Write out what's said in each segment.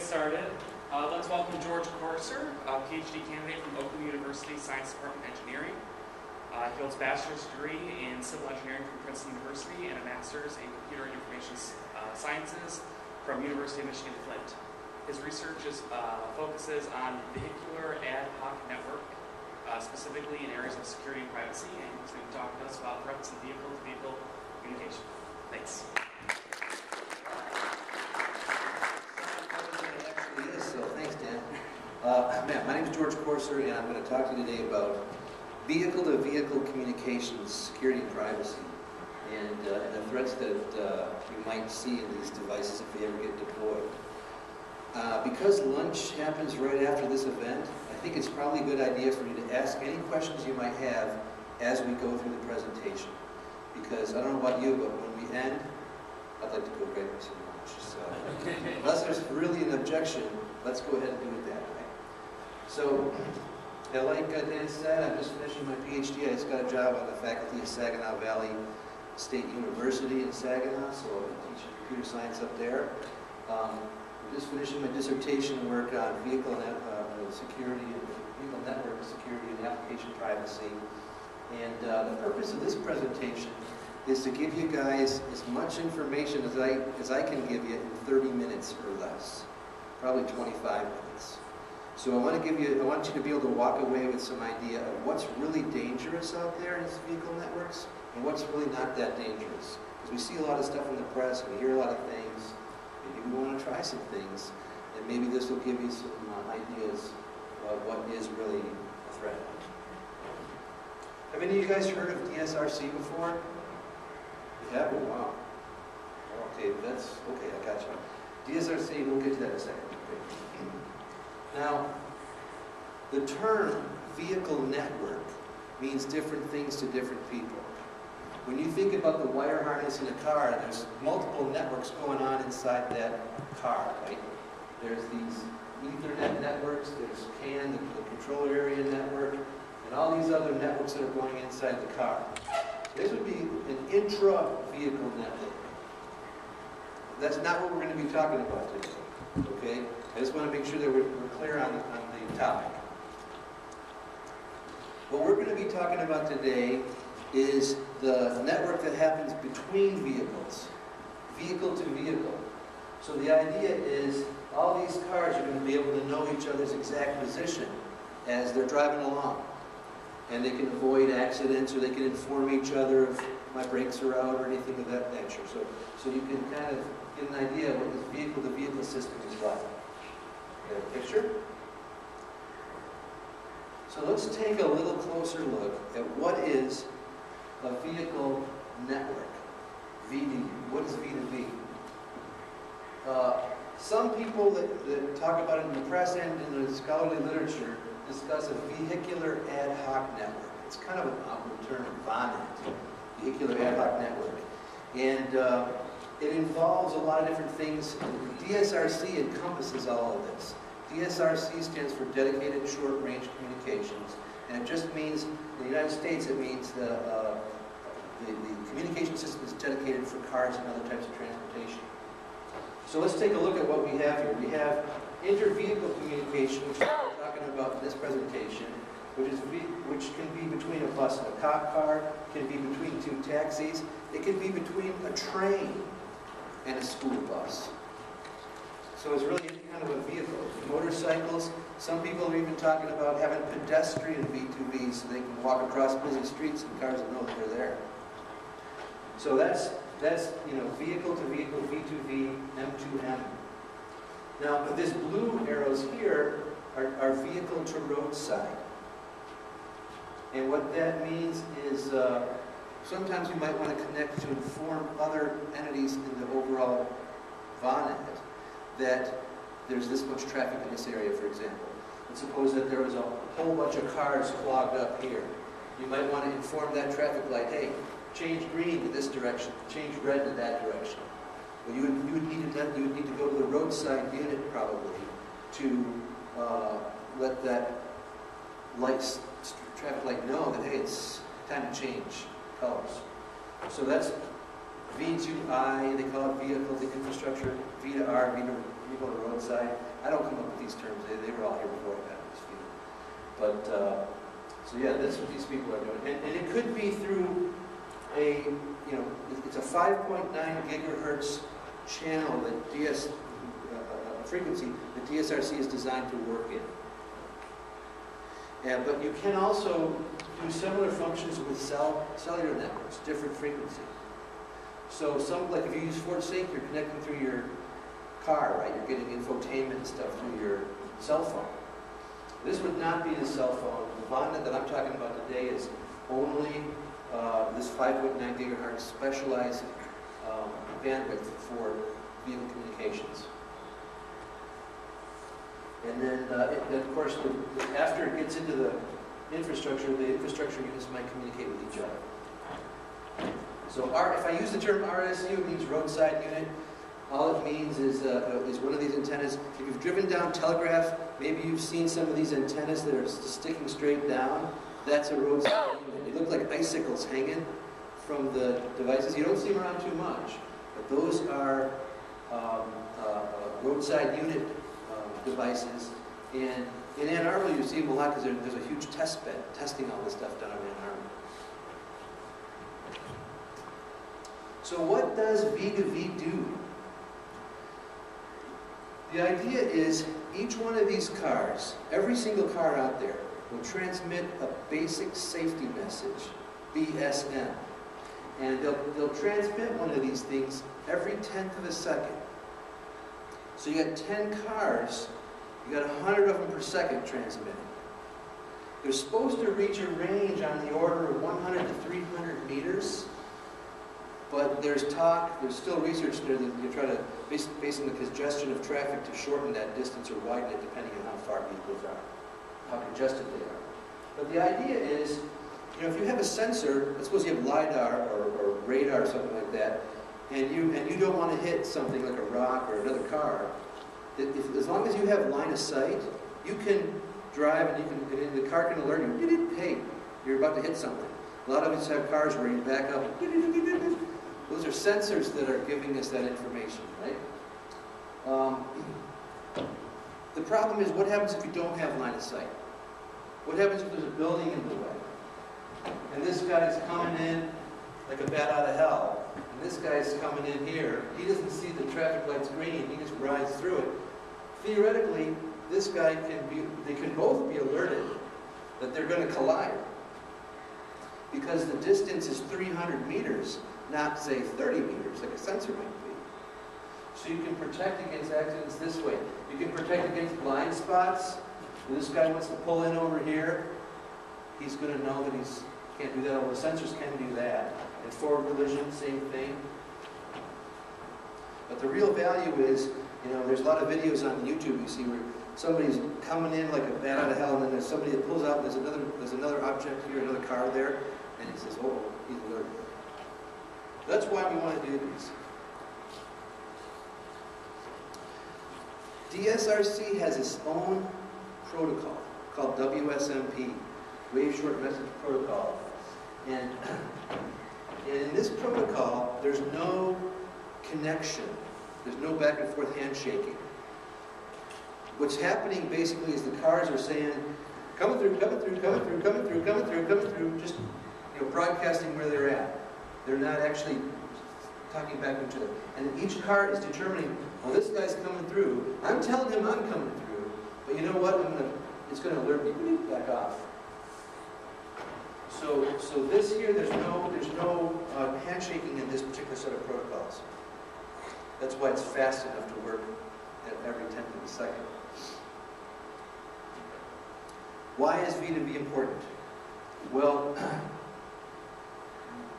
started. Let's welcome George Corser, a PhD candidate from Oakland University Science Department Engineering. He holds a bachelor's degree in civil engineering from Princeton University and a master's in computer and information sciences from University of Michigan Flint. His research focuses on vehicular ad hoc network, specifically in areas of security and privacy, and he's going to talk to us about threats in vehicle-to-vehicle communication. Thanks. So thanks, Dan. My name is George Corser, and I'm going to talk to you today about vehicle-to-vehicle communications, security and privacy, and the threats that you might see in these devices if they ever get deployed. Because lunch happens right after this event, I think it's probably a good idea for you to ask any questions you might have as we go through the presentation. Because I don't know about you, but when we end, I'd like to go grab some lunch. So unless there's really an objection, let's go ahead and do it that way. So, like Dan said, I'm just finishing my PhD. I just got a job on the faculty of Saginaw Valley State University in Saginaw, so I'm teaching computer science up there. I'm just finishing my dissertation work on vehicle security and vehicle network security and application privacy. And the purpose of this presentation is to give you guys as much information as I can give you in 30 minutes or less, probably 25 minutes. So I want you to be able to walk away with some idea of what's really dangerous out there in these vehicle networks and what's really not that dangerous. Because we see a lot of stuff in the press and we hear a lot of things. Maybe we want to try some things, and maybe this will give you some ideas of what is really a threat. Have any of you guys heard of DSRC before? You have? Oh, wow. Okay, I got you. DSRC, we'll get to that in a second. Now, the term vehicle network means different things to different people. When you think about the wire harness in a car, there's multiple networks going on inside that car, right? There's these Ethernet networks, there's CAN, the controller area network, and all these other networks that are going inside the car. This would be an intra-vehicle network. That's not what we're going to be talking about today, okay? I just want to make sure that we're clear on the topic. What we're going to be talking about today is the network that happens between vehicles, vehicle to vehicle. So the idea is all these cars are going to be able to know each other's exact position as they're driving along. And they can avoid accidents, or they can inform each other if my brakes are out or anything of that nature. So you can kind of get an idea of what this vehicle-to-vehicle system is like. You have a picture? So let's take a little closer look at what is a vehicle network. V2V. What is V2V? Some people that talk about it in the press and in the scholarly literature discuss a vehicular ad hoc network. It's kind of an awkward term, VONET, vehicular ad hoc network. And it involves a lot of different things. DSRC encompasses all of this. DSRC stands for Dedicated Short Range Communications. And it just means, in the United States, it means the communication system is dedicated for cars and other types of transportation. So let's take a look at what we have here. We have inter-vehicle communication, which we're talking about in this presentation, which can be between a bus and a cop car, can be between two taxis, it can be between a train and a school bus. So it's really any kind of a vehicle. Motorcycles, some people are even talking about having pedestrian V2V so they can walk across busy streets and cars will know that they're there. So that's vehicle to vehicle, V2V, M2M. Now, these blue arrows here are vehicle to roadside. And what that means is sometimes you might want to connect to inform other entities in the overall VONET that there's this much traffic in this area, for example. And suppose that there was a whole bunch of cars clogged up here. You might want to inform that traffic light, hey, change green to this direction, change red to that direction. Well, you would need to go to the roadside unit probably to let that traffic light know that, hey, it's time to change colors. So that's V2I, they call it vehicle to infrastructure, V to R, vehicle to roadside. I don't come up with these terms. They were all here before I got in this field. But, so yeah, that's what these people are doing. And it could be through a, you know, it's a 5.9 gigahertz channel that frequency that DSRC is designed to work in. But you can also do similar functions with cellular networks, different frequency. So like if you use FortSync, you're connecting through your car, right? You're getting infotainment and stuff through your cell phone. This would not be the cell phone. The VONNET that I'm talking about today is only this 5.9 gigahertz specialized bandwidth for vehicle communications. And then, of course, after it gets into the infrastructure units might communicate with each other. So if I use the term RSU, it means roadside unit. All it means is one of these antennas. If you've driven down Telegraph, maybe you've seen some of these antennas that are sticking straight down. That's a roadside unit. They look like icicles hanging from the devices. You don't see them around too much, but those are roadside unit devices. And in Ann Arbor, you see them a lot because there's a huge test bed testing all this stuff down in Ann Arbor. So what does V2V do? The idea is each one of these cars, every single car out there, will transmit a basic safety message, BSM. And they'll transmit one of these things every 10th of a second. So you got 10 cars, you got 100 of them per second transmitting. They're supposed to reach a range on the order of 100 to 300 meters. But there's still research there that you try to, based on the congestion of traffic, to shorten that distance or widen it depending on how far vehicles are, how congested they are. But the idea is, you know, if you have a sensor, let's suppose you have LiDAR or radar or something like that, and you don't want to hit something like a rock or another car, as long as you have line of sight, you can drive and the car can alert you, hey, you're about to hit something. A lot of us have cars where you back up. Those are sensors that are giving us that information, right? The problem is, what happens if you don't have line of sight? What happens if there's a building in the way? And this guy's coming in like a bat out of hell. And this guy's coming in here. He doesn't see the traffic light's green. He just rides through it. Theoretically, this guy they can both be alerted that they're going to collide. Because the distance is 300 meters, not, say, 30 meters, like a sensor might be. So you can protect against accidents this way. You can protect against blind spots. When this guy wants to pull in over here, he's going to know that he can't do that. Well, the sensors can do that. And forward collision, same thing. But the real value is, you know, there's a lot of videos on YouTube you see where somebody's coming in like a bat out of hell, and then there's somebody that pulls out, and there's another object here, another car there, and he says, oh, he's alerted. That's why we want to do these. DSRC has its own protocol called WSMP, Wave Short Message Protocol. And in this protocol, there's no connection. There's no back and forth handshaking. What's happening basically is the cars are saying, coming through, coming through, coming through, coming through, coming through, coming through, just, you know, broadcasting where they're at. They're not actually talking back to each other. And each car is determining, well, this guy's coming through. I'm telling him I'm coming through, but you know what? It's going to alert me. Back off. So this here, there's no handshaking in this particular set of protocols. That's why it's fast enough to work at every 10th of a second. Why is V2V important? Well,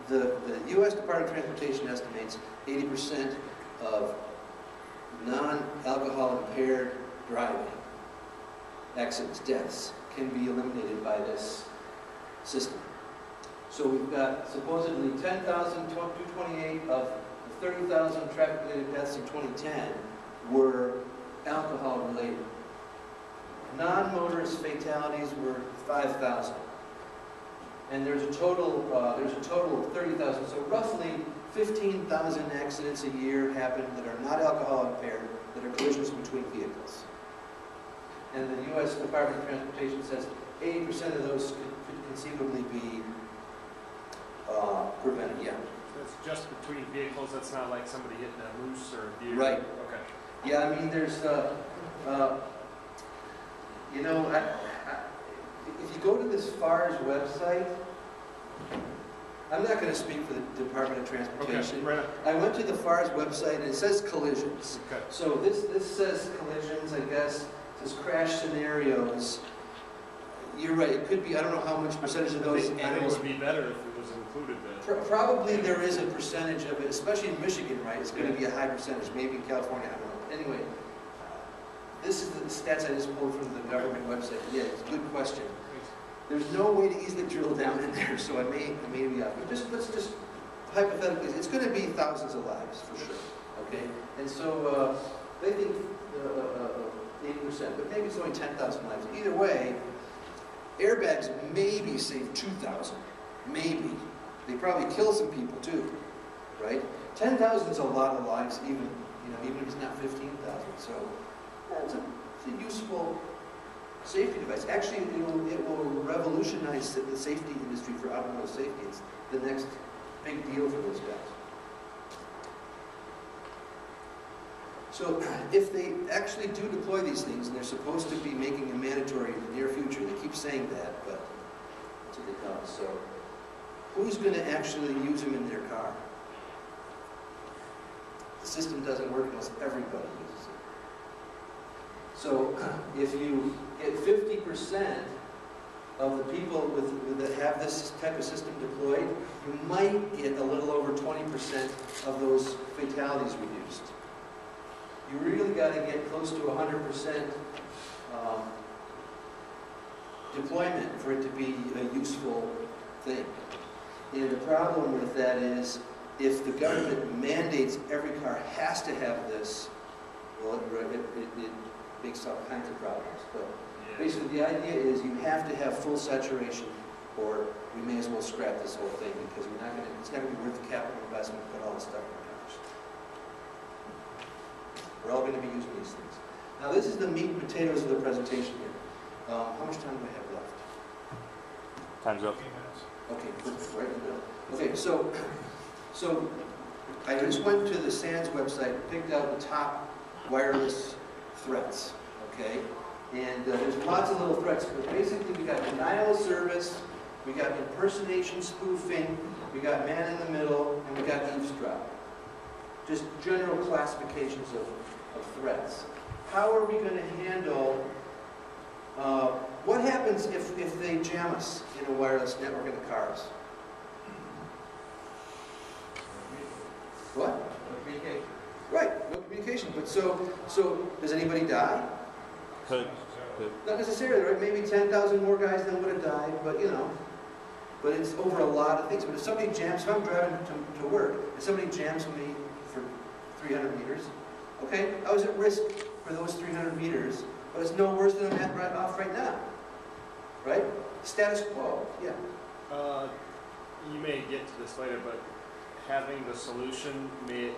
the U.S. Department of Transportation estimates 80% of non-alcohol impaired driving accidents, deaths, can be eliminated by this system. So we've got supposedly 10,228 of the 30,000 traffic-related deaths in 2010 were alcohol-related. Non-motorist fatalities were 5,000. And there's a total of 30,000. So roughly 15,000 accidents a year happen that are not alcohol impaired, that are collisions between vehicles. and the U.S. Department of Transportation says 80% of those could conceivably be prevented. Yeah. That's just between vehicles. That's not like somebody hitting a moose or a deer. Right. Okay. Yeah, I mean, there's, you know, if you go to this FAR's website, I'm not going to speak for the Department of Transportation. Okay. Right. I went to the FAR's website and it says collisions. Okay. So this says collisions, I guess. It says crash scenarios. You're right. It could be. I don't know how much percentage of those I think it animals. would be better if it was included then. Probably there is a percentage of it, especially in Michigan, right? It's going to be a high percentage. Maybe in California, I don't know. Anyway, this is the stats I just pulled from the government website. Yeah, it's a good question. There's no way to easily drill down in there, so I may be off. But let's just hypothetically, it's going to be thousands of lives for sure. Okay, and so they think 80%, but maybe it's only 10,000 lives. Either way, airbags maybe save 2,000. Maybe. They probably kill some people too, right? 10,000 is a lot of lives, even if it's not 15,000. So it's a useful safety device. Actually, it will revolutionize the safety industry for automotive safety. It's the next big deal for those guys. So if they actually do deploy these things, and they're supposed to be making them mandatory in the near future, they keep saying that, but that's what they don't. So who's going to actually use them in their car? The system doesn't work unless everybody uses it. So if you get 50% of the people that have this type of system deployed, you might get a little over 20% of those fatalities reduced. You really got to get close to 100% deployment for it to be a useful thing. And the problem with that is, if the government mandates every car has to have this, well, it makes all kinds of problems. But basically, the idea is you have to have full saturation, or we may as well scrap this whole thing because it's not going to be worth the capital investment to put all this stuff in cars. We're all going to be using these things. Now, this is the meat and potatoes of the presentation here. How much time do I have left? Time's up. Okay, perfect, right in the middle. Okay, so I just went to the SANS website and picked out the top wireless threats, okay? And there's lots of little threats, but basically we got denial of service, we got impersonation spoofing, we got man in the middle, and we got eavesdrop. Just general classifications of threats. How are we going to handle, what happens if they jam us in a wireless network in the cars? What? No communication. Right, no communication. But so does anybody die? Could. Not necessarily, right? Maybe 10,000 more guys than would have died, but but it's over a lot of things. But if somebody jams, if I'm driving to work, if somebody jams me for 300 meters, okay, I was at risk for those 300 meters, but it's no worse than I'm at right off right now, right? Status quo, yeah. You may get to this later, but having the solution may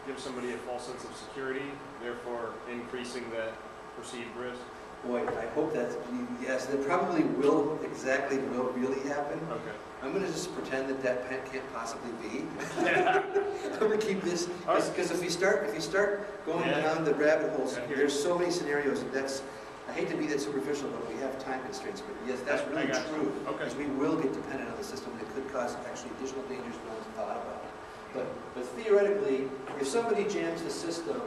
give somebody a false sense of security, therefore increasing that perceived risk. Boy, I hope that's, yes, that probably will really happen. Okay. I'm going to just pretend that can't possibly be. I'm going to keep this, because if you start going down the rabbit holes, there's so many scenarios. I hate to be that superficial, but we have time constraints. But yes, that's really true. Okay. Because we will get dependent on the system, and it could cause actually additional dangers no one's thought about. But theoretically, if somebody jams the system,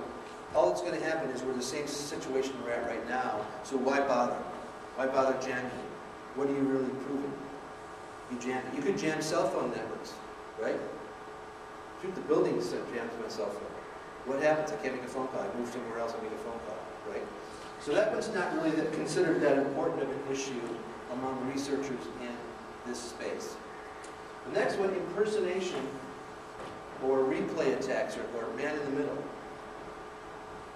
all that's going to happen is we're in the same situation we're at right now. So why bother? Why bother jamming it? What are you really proving? You jam it. You could jam cell phone networks, right? Shoot, the building jams my cell phone. What happens? I can't make a phone call. I move somewhere else and make a phone call, right? So that one's not really considered that important of an issue among researchers in this space. The next one, impersonation or replay attacks, or man in the middle.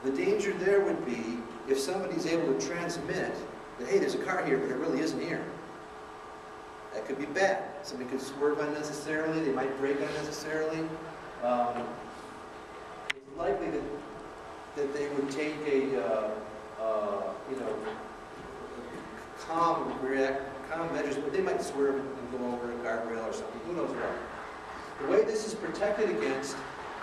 The danger there would be if somebody's able to transmit that, hey, there's a car here, but it really isn't here. That could be bad. Somebody could swerve unnecessarily, they might brake unnecessarily. It's likely that they would take a you know, calm measures, but they might swerve and go over a guardrail or something, who knows what. The way this is protected against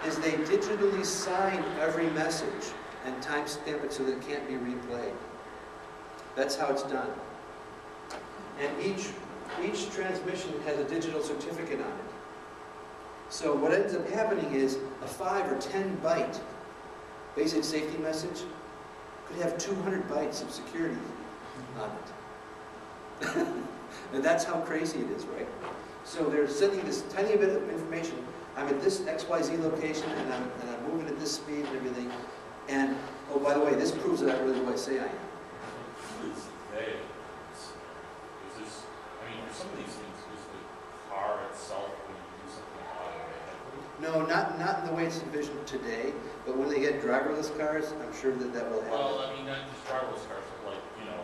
is they digitally sign every message and timestamp it so that it can't be replayed. That's how it's done. And each transmission has a digital certificate on it. So what ends up happening is a 5 or 10 byte basic safety message could have 200 bytes of security on it. And that's how crazy it is, right? So they're sending this tiny bit of information. I'm at this XYZ location, and I'm moving at this speed and everything. And, oh, by the way, this proves that I'm really who I say I am. Is this, I mean, for some of these things, is the car itself when you do something automatically? No, not in the way it's envisioned today, but when they get driverless cars, I'm sure that will happen. Well, I mean, not just driverless cars, but like, you know,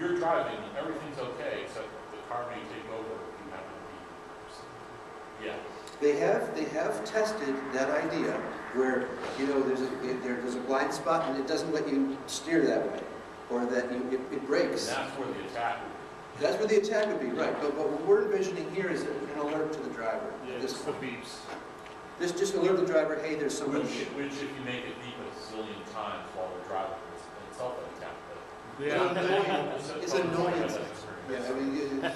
you're driving, everything's okay, except the car may take over if you happen to be. Yeah. They have tested that idea where, you know, there's a blind spot and it doesn't let you steer that way, or that it breaks. And that's where the attack would be. That's where the attack would be, right. But what we're envisioning here is an alert to the driver. Yeah, just the beeps. Just alert the driver, hey, there's somebody. Which if you make it beep a zillion times while they're driving, it's in itself an attack. But It's annoying. Yeah, I mean,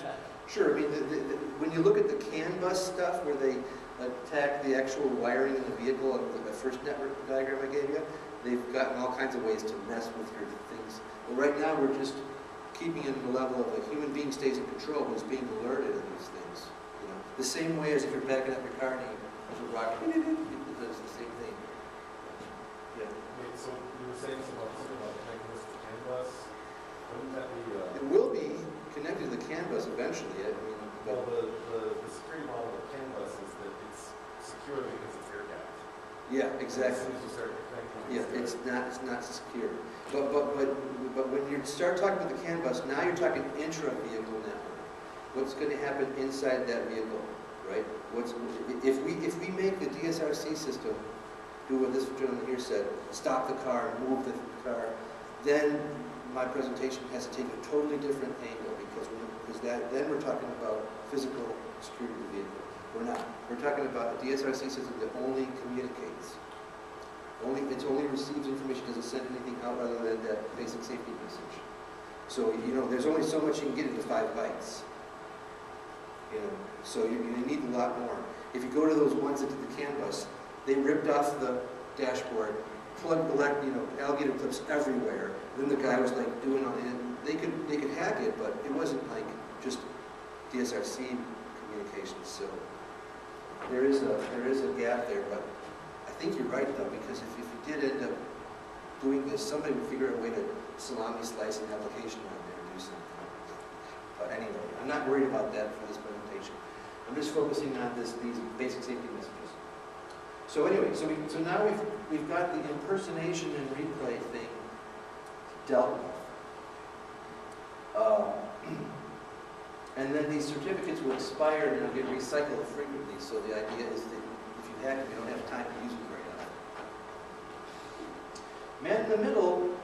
sure. I mean, when you look at the CAN bus stuff, where they attack the actual wiring in the vehicle, of the first network diagram I gave you, they've gotten all kinds of ways to mess with your things. But right now, we're just keeping it at the level of a human being stays in control, who's being alerted of these things. You know, the same way as if you're backing up your car and there's a rock, it does the same thing. Yeah. Wait, so you were saying something about connecting this to CAN bus? Wouldn't that be? It will be connected to the CAN bus eventually. I mean, Well, the security model of CAN bus is that it's secure because it's air gapped. yeah, exactly. As soon as you start connecting, Yeah, it's not secure. But when you start talking about the CAN bus, now you're talking intra-vehicle network. What's going to happen inside that vehicle, right? If we make the DSRC system do what this gentleman here said, stop the car, move the car, then my presentation has to take a totally different angle because then we're talking about physical security of the vehicle. We're not. We're talking about a DSRC system that only communicates. It only receives information, doesn't send anything out other than that basic safety message. So, you know, there's only so much you can get into 5 bytes. You know, so you need a lot more. If you go to those ones that did the CAN bus, they ripped off the dashboard, plugged alligator clips everywhere. Then the guy was like doing all that. They could hack it, but it wasn't like just DSRC communications. So there is a gap there, but I think you're right though, because if you did end up doing this, somebody would figure out a way to salami slice an application on there and do something. But anyway, I'm not worried about that for this presentation. I'm just focusing on these basic safety messages. So anyway, so now we've got the impersonation and replay thing dealt with. And then these certificates will expire and they'll get recycled frequently. So the idea is that if you hack them, you don't have time to use them very often. Man in the middle,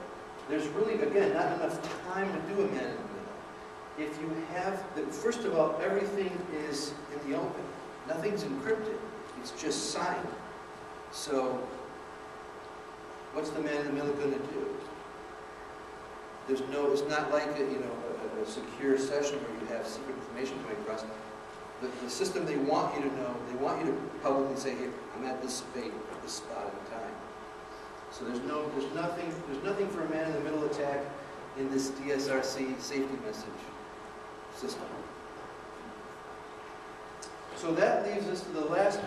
there's really, again, not enough time to do a man in the middle. If you have, first of all, everything is in the open. Nothing's encrypted. It's just signed. So what's the man in the middle going to do? It's not like a secure session where you have secret information coming across. The system they want you to know, they want you to publicly say, hey, I'm at this spot in time. So there's nothing for a man in the middle attack in this DSRC safety message system. So that leaves us to the last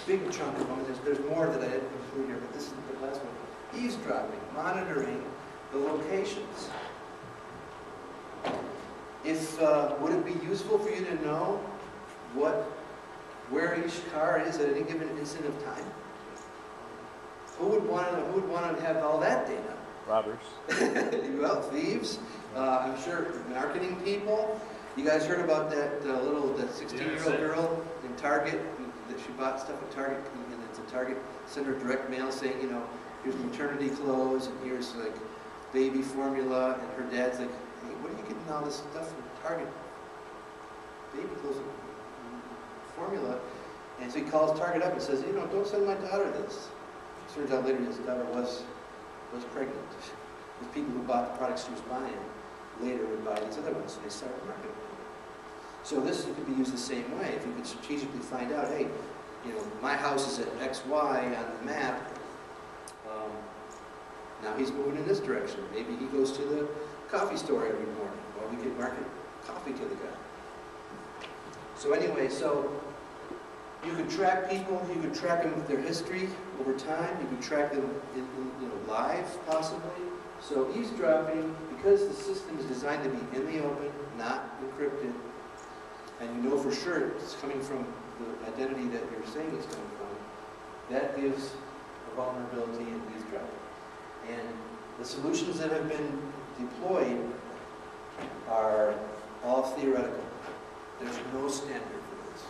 big chunk of them. There's more that I didn't include here, but this is the last one. Eavesdropping, monitoring the locations. Would it be useful for you to know where each car is at any given instant of time? Who would want to have all that data? Robbers. Well, thieves. I'm sure marketing people. You guys heard about that 16-year-old girl in Target that she bought stuff at Target, and it's a Target sent her direct mail saying, here's maternity clothes, and here's like baby formula, and her dad's like, hey, what are you getting all this stuff from Target? Baby clothes, formula. And so he calls Target up and says, you know, don't send my daughter this. Turns out later his daughter was pregnant. The people who bought the products she was buying later would buy these other ones, so they started marketing them. So this could be used the same way. If you could strategically find out, hey, you know, my house is at XY on the map. Now he's moving in this direction. Maybe he goes to the coffee store every morning. Well, we could market coffee to the guy. So anyway, so you could track people. You could track them with their history over time. You could track them in live, possibly. So eavesdropping, because the system is designed to be in the open, not encrypted, and you know for sure it's coming from the identity that you're saying it's coming from, that gives a vulnerability in eavesdropping. And the solutions that have been deployed are all theoretical. There's no standard for this.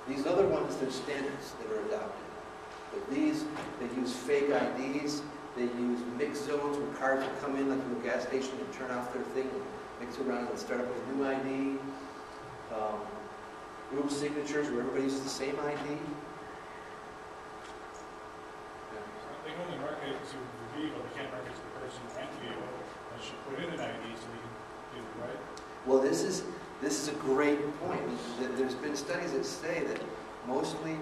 These other ones, there's standards that are adopted. But these, they use fake IDs, they use mixed zones where cars will come in like to a gas station and turn off their thing and mix around and start up with a new ID. Group signatures where everybody uses the same ID. They can only market it to the vehicle, they can't market it to the person and the vehicle. They should put in an ID so we can do it right. Well, this is a great point. There's been studies that say that mostly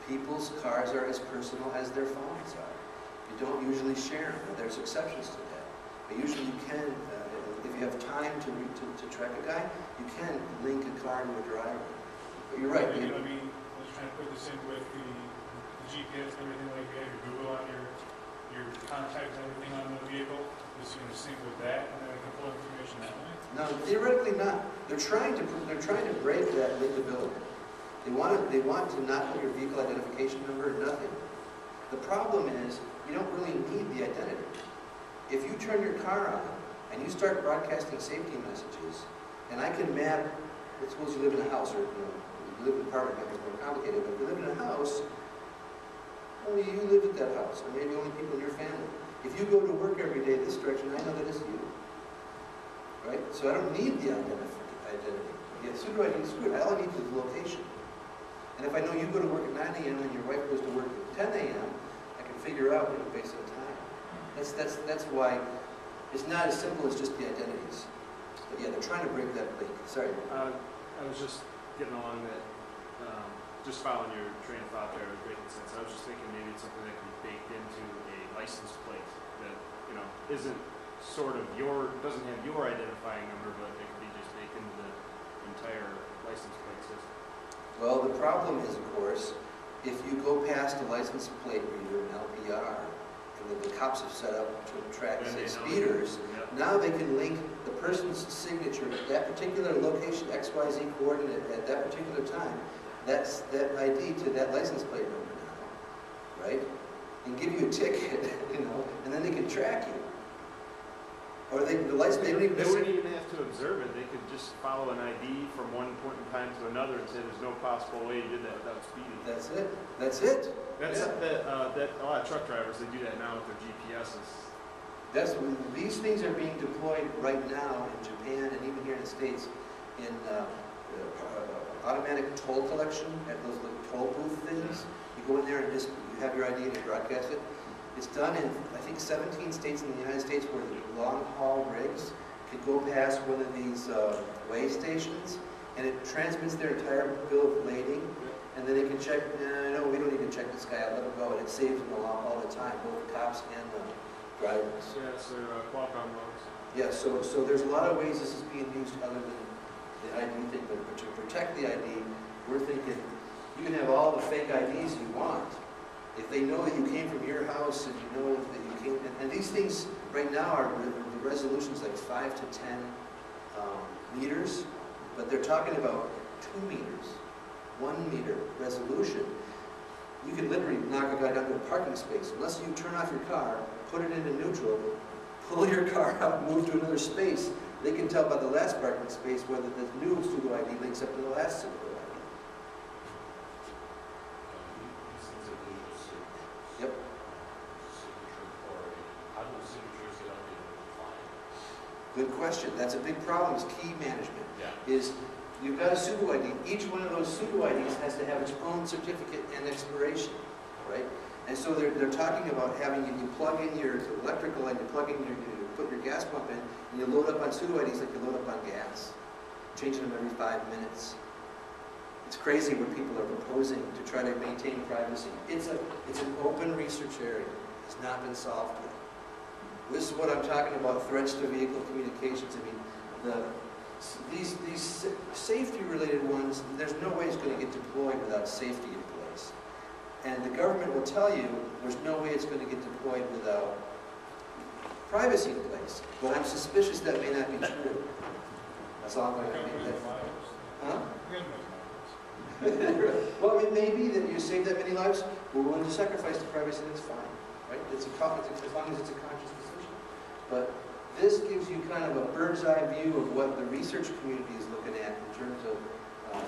people's cars are as personal as their phones are. You don't usually share them. Now, there's exceptions to that. But usually you can, if you have time to track a guy, you can link a car to a driver. But you're right. You know what I mean? I was trying to put this in with the GPS and everything, like you have your Google on your contacts and everything on the vehicle. Just going to sync with that, and then I can pull information that way. No, theoretically not. They're trying to break that linkability. They want to not put your vehicle identification number, nothing. The problem is you don't really need the identity. If you turn your car on and you start broadcasting safety messages, and I can map. Let's suppose you live in a house, or you live in an apartment, it might be more complicated. But if you live in a house, only you live at that house, or maybe only people in your family. If you go to work every day this direction, I know that it's you. Right? So I don't need the identity. Yeah, so do I need screw? All I need is the location. And if I know you go to work at 9 a.m. and your wife goes to work at 10 a.m., I can figure out, based on time. That's why it's not as simple as just the identities. But yeah, they're trying to break that link. Sorry. I was just getting along that, just following your train of thought there, was making sense. I was just thinking maybe it's something that can be baked into a license plate that, isn't doesn't have your identifying number, but it can be just baked into the entire license plate system. Well, the problem is, of course, if you go past a license plate reader, an LPR, and the cops have set up to track, say, speeders, now they can link the person's signature at that particular location, XYZ coordinate at that particular time. That's that ID to that license plate number now, right? And give you a ticket, and then they can track you. Or the license, they wouldn't even have to observe it. They could just follow an ID from one point in time to another and say there's no possible way you did that without speeding. That's it. That's it. That a lot of truck drivers, they do that now with their GPSs. These things are being deployed right now in Japan and even here in the States in automatic toll collection at those little toll booth things. You go in there and just you have your ID and you broadcast it. It's done in, I think, 17 states in the United States where the long-haul rigs can go past one of these way stations, and it transmits their entire bill of lading, and then they can check, no, we don't need to check this guy out, let him go, and it saves them all the time, both the cops and the drivers. Yeah, so Qualcomm logs. Yeah, so there's a lot of ways this is being used other than the ID thing, but to protect the ID, we're thinking you can have all the fake IDs you want. If they know that you came from your house and you know that you came, and these things right now are the resolutions like 5 to 10 meters, but they're talking about 2 meters, 1 meter resolution. You can literally knock a guy down to a parking space unless you turn off your car, put it into neutral, pull your car out, move to another space. They can tell by the last parking space whether the new pseudo ID links up to the last pseudo ID. These things are digital signatures. Yep. Signature authority. How do the signatures get updated? Good question. That's a big problem, is key management. Yeah. Is you've got a pseudo ID. Each one of those pseudo IDs has to have its own certificate and expiration, right? And so they're talking about having you plug in your electrical and you plug in you put your gas pump in, and you load up on pseudo IDs like you load up on gas, changing them every 5 minutes. It's crazy what people are proposing to try to maintain privacy. It's an open research area. It's not been solved yet. This is what I'm talking about, threats to vehicle communications. I mean, these safety-related ones, there's no way it's going to get deployed without safety in place. And the government will tell you there's no way it's going to get deployed without privacy in place. But I'm suspicious that may not be true. That's all I'm going to make that. Huh? Well, it may be that you save that many lives, we're willing to sacrifice the privacy, that's fine, right? As long as it's a conscious decision. But this gives you kind of a bird's eye view of what the research community is looking at in terms of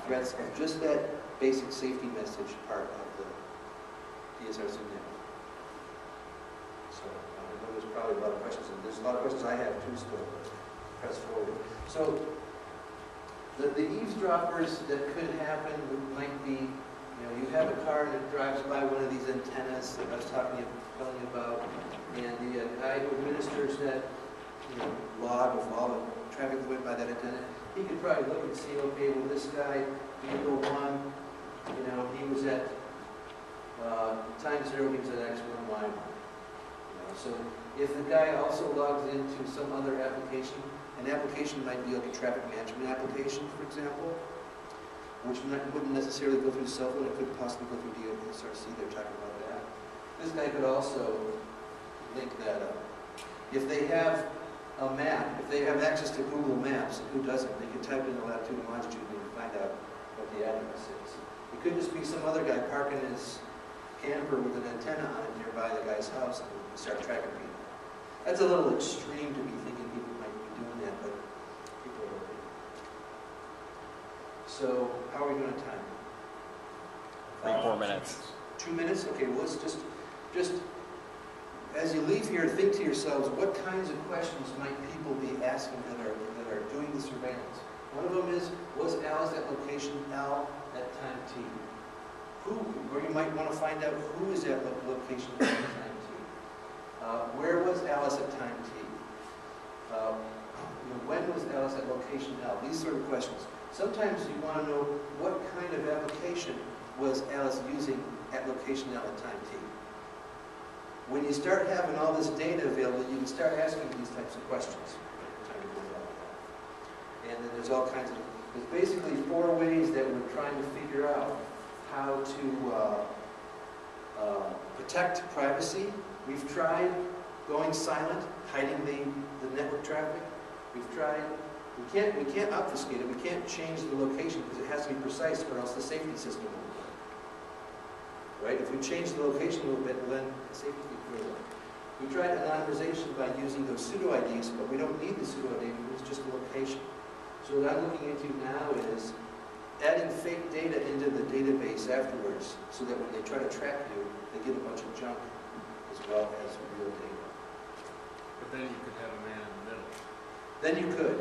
threats of just that basic safety message part of the DSRC network. So I know there's probably a lot of questions, and there's a lot of questions I have too still, but press forward. So the eavesdroppers that could happen might be, you have a car that drives by one of these antennas that I was telling you about, and the guy who administers that log of all the traffic that went by that antenna, he could probably look and see, okay, well, this guy, vehicle 1, he was at time 0, he was at X1, Y1. So if the guy also logs into some other application, an application might be like a traffic management application, for example, which wouldn't necessarily go through the cell phone. It could possibly go through DSRC. They're talking about that. This guy could also link that up. If they have a map, if they have access to Google Maps, and who doesn't, they can type in the latitude and longitude and find out what the address is. It could just be some other guy parking his camper with an antenna on it nearby the guy's house and start tracking people. That's a little extreme to be thinking people might be doing that, but people are okay. So, how are we doing on time? 4 minutes. 2 minutes? Okay, well, let's just as you leave here, think to yourselves, what kinds of questions might people be asking that are doing the surveillance? One of them is, was Alice at location L at time T? Or you might want to find out who is at location L at time T. Where was Alice at time T? When was Alice at location L? These sort of questions. Sometimes you want to know what kind of application was Alice using at location L at time T. When you start having all this data available, you can start asking these types of questions. And then there's all kinds of, there's basically 4 ways that we're trying to figure out how to protect privacy. We've tried going silent, hiding the network traffic. We've tried, we can't obfuscate it, we can't change the location because it has to be precise or else the safety system won't work. Right? If we change the location a little bit, well, then the safety will work. We tried anonymization by using those pseudo IDs, but we don't need the pseudo ID, it's just a location. So what I'm looking into now is adding fake data into the database afterwards so that when they try to track you, they get a bunch of junk as well as real data. But then you could have a man in the middle. Then you could.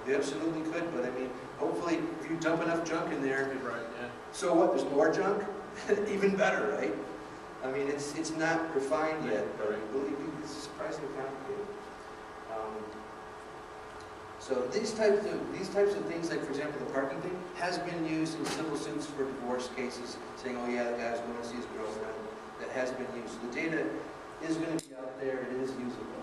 You absolutely could, but I mean, hopefully if you dump enough junk in there, Right, yeah. so what, there's more junk? Even better, right? I mean, it's not refined yet, but believe me, it's surprisingly complicated. So these types of things, like for example the parking thing, has been used in civil suits for divorce cases, saying, oh yeah, the guy's going to see his girlfriend. That has been used. So the data is going to be out there, it is usable.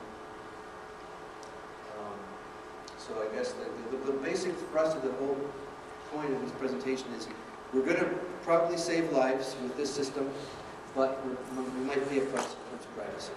So I guess the basic thrust of the whole point of this presentation is we're going to probably save lives with this system, but we might pay a price for privacy.